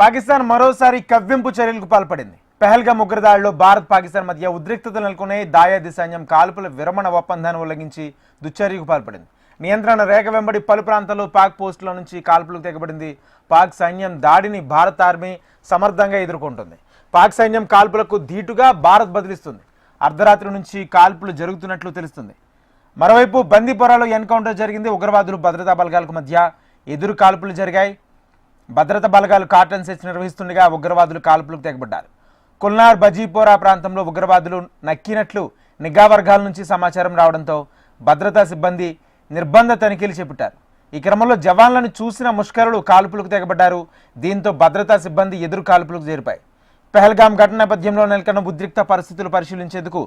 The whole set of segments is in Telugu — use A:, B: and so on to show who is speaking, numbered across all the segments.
A: పాకిస్తాన్ మరోసారి కవ్వింపు చర్యలకు పాల్పడింది. పెహల్గాం ఉగ్రదాడిలో భారత్ పాకిస్తాన్ మధ్య ఉద్రిక్తతలు నెలకొనే దాయాది సైన్యం కాల్పుల విరమణ ఒప్పందాన్ని ఉల్లంఘించి దుశ్చర్యకు పాల్పడింది. నియంత్రణ రేఖ వెంబడి పలు ప్రాంతాల్లో పాక్ పోస్టుల నుంచి కాల్పులకు తెగబడింది. పాక్ సైన్యం దాడిని భారత ఆర్మీ సమర్థంగా ఎదుర్కొంటుంది. పాక్ సైన్యం కాల్పులకు ధీటుగా భారత్ బదిలిస్తుంది. అర్ధరాత్రి నుంచి కాల్పులు జరుగుతున్నట్లు తెలుస్తుంది. మరోవైపు బందీపురాలో ఎన్కౌంటర్ జరిగింది. ఉగ్రవాదులు భద్రతా బలగాలకు మధ్య ఎదురు కాల్పులు జరిగాయి. భద్రతా బలగాలు కార్టన్ సెర్చ్ నిర్వహిస్తుండగా ఉగ్రవాదులు కాల్పులకు తెగబడ్డారు. కుల్నార్ బజీపోరా ప్రాంతంలో ఉగ్రవాదులు నక్కినట్లు నిఘా వర్గాల నుంచి సమాచారం రావడంతో భద్రతా సిబ్బంది నిర్బంధ తనిఖీలు చేపట్టారు. ఈ క్రమంలో జవాన్లను చూసిన ముష్కరులు కాల్పులకు తెగబడ్డారు. దీంతో భద్రతా సిబ్బంది ఎదురు కాల్పులకు చేరిపాయి. పెహల్గాం ఘటన నేపథ్యంలో నెలకొన్న ఉద్రిక్త పరిస్థితులు పరిశీలించేందుకు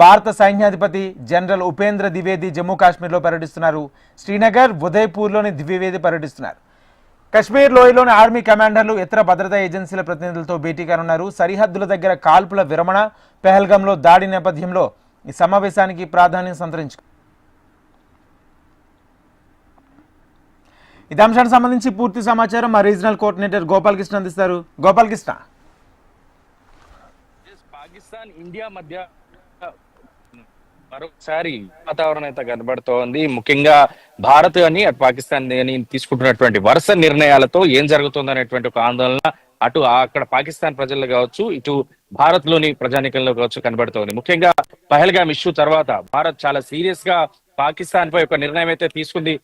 A: భారత సైన్యాధిపతి జనరల్ ఉపేంద్ర ద్వివేది జమ్మూ కాశ్మీర్లో పర్యటిస్తున్నారు. శ్రీనగర్, ఉదయ్పూర్లోని ద్వివేది పర్యటిస్తున్నారు. కశ్మీర్ లోయలోని ఆర్మీ కమాండర్లు, ఇతర భద్రతా ఏజెన్సీల ప్రతినిధులతో భేటీ కానున్నారు. సరిహద్దుల దగ్గర కాల్పుల విరమణ, పెహల్గాంలో దాడి నేపథ్యంలో ఈ సమావేశానికి ప్రాధాన్యం సంతరించుకుంది. ఇదే అంశానికి సంబంధించి పూర్తి సమాచారం మా రీజనల్ కోఆర్డినేటర్ గోపాలకృష్ణ అందిస్తారు. గోపాలకృష్ణ,
B: పాకిస్తాన్ ఇండియా మధ్య మరొకసారి వాతావరణం అయితే కనబడుతోంది. ముఖ్యంగా భారత్ అని అటు పాకిస్తాన్ అని తీసుకుంటున్నటువంటి వరుస నిర్ణయాలతో ఏం జరుగుతుంది అనేటువంటి ఒక ఆందోళన అటు అక్కడ పాకిస్తాన్ ప్రజల్లో కావచ్చు, ఇటు భారత్ లోని ప్రజానికంలో కావచ్చు కనబడుతోంది. ముఖ్యంగా పహల్గామ్ ఇష్యూ తర్వాత భారత్ చాలా సీరియస్ గా పాకిస్తాన్ పై ఒక నిర్ణయం అయితే తీసుకుంది.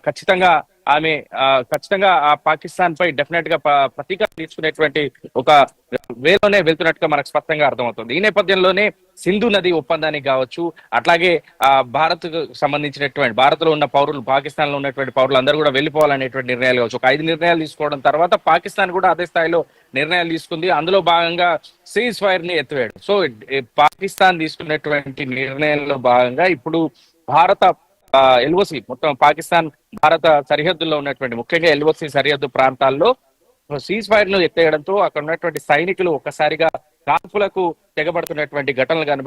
B: ఖచ్చితంగా ఆ పాకిస్తాన్ పై డెఫినెట్ గా ప్రతీకారం తీసుకునేటువంటి ఒక వేలోనే వెళ్తున్నట్టుగా మనకు స్పష్టంగా అర్థమవుతుంది. ఈ నేపథ్యంలోనే సింధు నది ఒప్పందానికి కావచ్చు, అట్లాగే భారత్ కు సంబంధించినటువంటి భారత్ లో ఉన్న పౌరులు, పాకిస్తాన్ లో ఉన్నటువంటి పౌరులు అందరూ కూడా వెళ్ళిపోవాలనేటువంటి నిర్ణయాలు కావచ్చు. ఒక 5 నిర్ణయాలు తీసుకోవడం తర్వాత పాకిస్తాన్ కూడా అదే స్థాయిలో నిర్ణయాలు తీసుకుంది. అందులో భాగంగా సీజ్ ఫైర్ ని ఎత్తివేయడం. సో పాకిస్తాన్ తీసుకున్నటువంటి నిర్ణయంలో భాగంగా ఇప్పుడు భారత ఎల్ఓసి మొత్తం పాకిస్తాన్ భారత సరిహద్దుల్లో ఉన్నటువంటి ముఖ్యంగా ఎల్ఓసి సరిహద్దు ప్రాంతాల్లో సీజ్ ఫైర్ ను ఎత్తేయడంతో అక్కడ ఉన్నటువంటి సైనికులు ఒక్కసారిగా కాల్పులకు తెగబడుతున్నటువంటి ఘటనలు